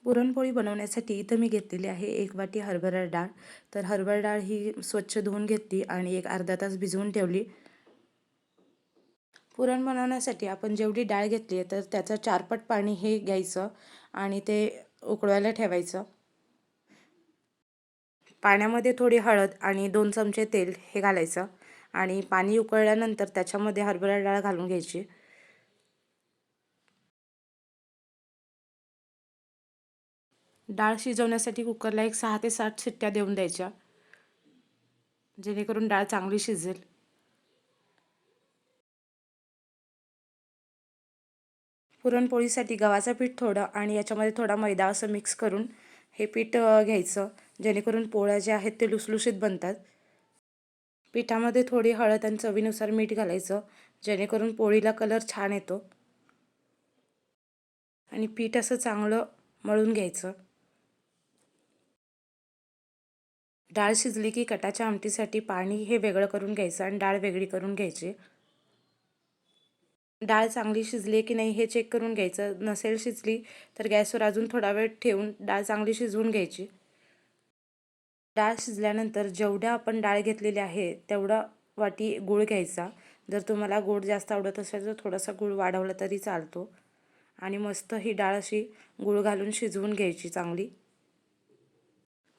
पुरणपोळी बनवण्यासाठी इथं मी घेतलेली आहे 1 वाटी हरभरा डाळ. तर हरभरा डाळ ही स्वच्छ धुवून घेतली आणि एक अर्धा तास भिजवून ठेवली. पुरण बनवण्यासाठी आपण जेवढी डाळ घेतली आहे तर त्याचं 4 पट पाणी हे घ्यायचं आणि ते उकळवायला ठेवायचं. पाण्यामध्ये थोडी हळद आणि 2 चमचे तेल हे घालायचं आणि पाणी उकळल्यानंतर त्याच्यामध्ये हरभरा डाळ घालून घ्यायची. डाळ शिजवण्यासाठी कुकरला एक 6 ते 7 शिट्ट्या देऊन द्यायच्या, जेणेकरून डाळ चांगली शिजेल. पुरणपोळीसाठी गव्हाचं पीठ थोडं आणि याच्यामध्ये थोडा मैदा असं मिक्स करून हे पीठ घ्यायचं, जेणेकरून पोळ्या ज्या आहेत ते लुसलुशीत बनतात. पिठामध्ये थोडी हळद आणि चवीनुसार मीठ घालायचं, जेणेकरून पोळीला कलर छान येतो. आणि पीठ असं चांगलं मळून घ्यायचं. डाळ शिजली की कटाच्या आमटीसाठी पाणी हे वेगळं करून घ्यायचं आणि डाळ वेगळी करून घ्यायची. डाळ चांगली शिजली की नाही हे चेक करून घ्यायचं. नसेल शिजली तर गॅसवर अजून थोडा वेळ ठेवून डाळ चांगली शिजवून घ्यायची. डाळ शिजल्यानंतर जेवढ्या आपण डाळ घेतलेली आहे तेवढा वाटी गूळ घ्यायचा. जर तुम्हाला गोड जास्त आवडत असेल तर थोडासा गूळ वाढवला तरी चालतो. आणि मस्त ही डाळ अशी गूळ घालून शिजवून घ्यायची चांगली.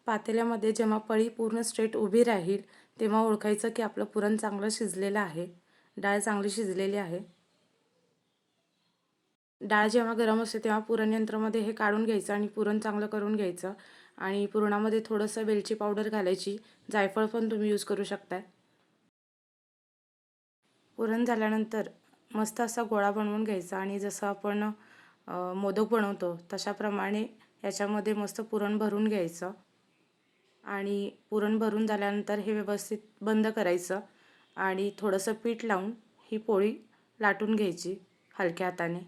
पातेल्यामध्ये जेव्हा पळी पूर्ण स्ट्रेट उभी राहील तेव्हा ओळखायचं की आपलं पुरण चांगलं शिजलेलं आहे, डाळ चांगली शिजलेली आहे. डाळ जेव्हा गरम असते तेव्हा पुरण यंत्रामध्ये हे काढून घ्यायचं आणि पुरण चांगलं करून घ्यायचं. आणि पुरणामध्ये थोडंसं वेलची पावडर घालायची, जायफळ पण तुम्ही यूज करू शकता. पुरण झाल्यानंतर मस्त असा गोळा बनवून घ्यायचा आणि जसं आपण मोदक बनवतो तशाप्रमाणे याच्यामध्ये मस्त पुरण भरून घ्यायचं. आणि पुरण भरून झाल्यानंतर हे व्यवस्थित बंद करायचं आणि थोडंसं पीठ लावून ही पोळी लाटून घ्यायची हलक्या हाताने.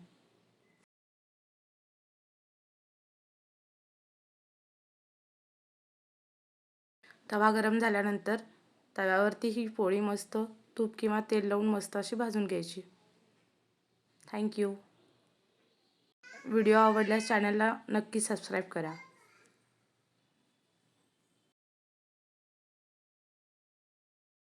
तवा गरम झाल्यानंतर तव्यावरती ही पोळी मस्त तूप किंवा तेल लावून मस्त अशी भाजून घ्यायची. थँक्यू. व्हिडिओ आवडल्यास चॅनलला नक्की सबस्क्राईब करा.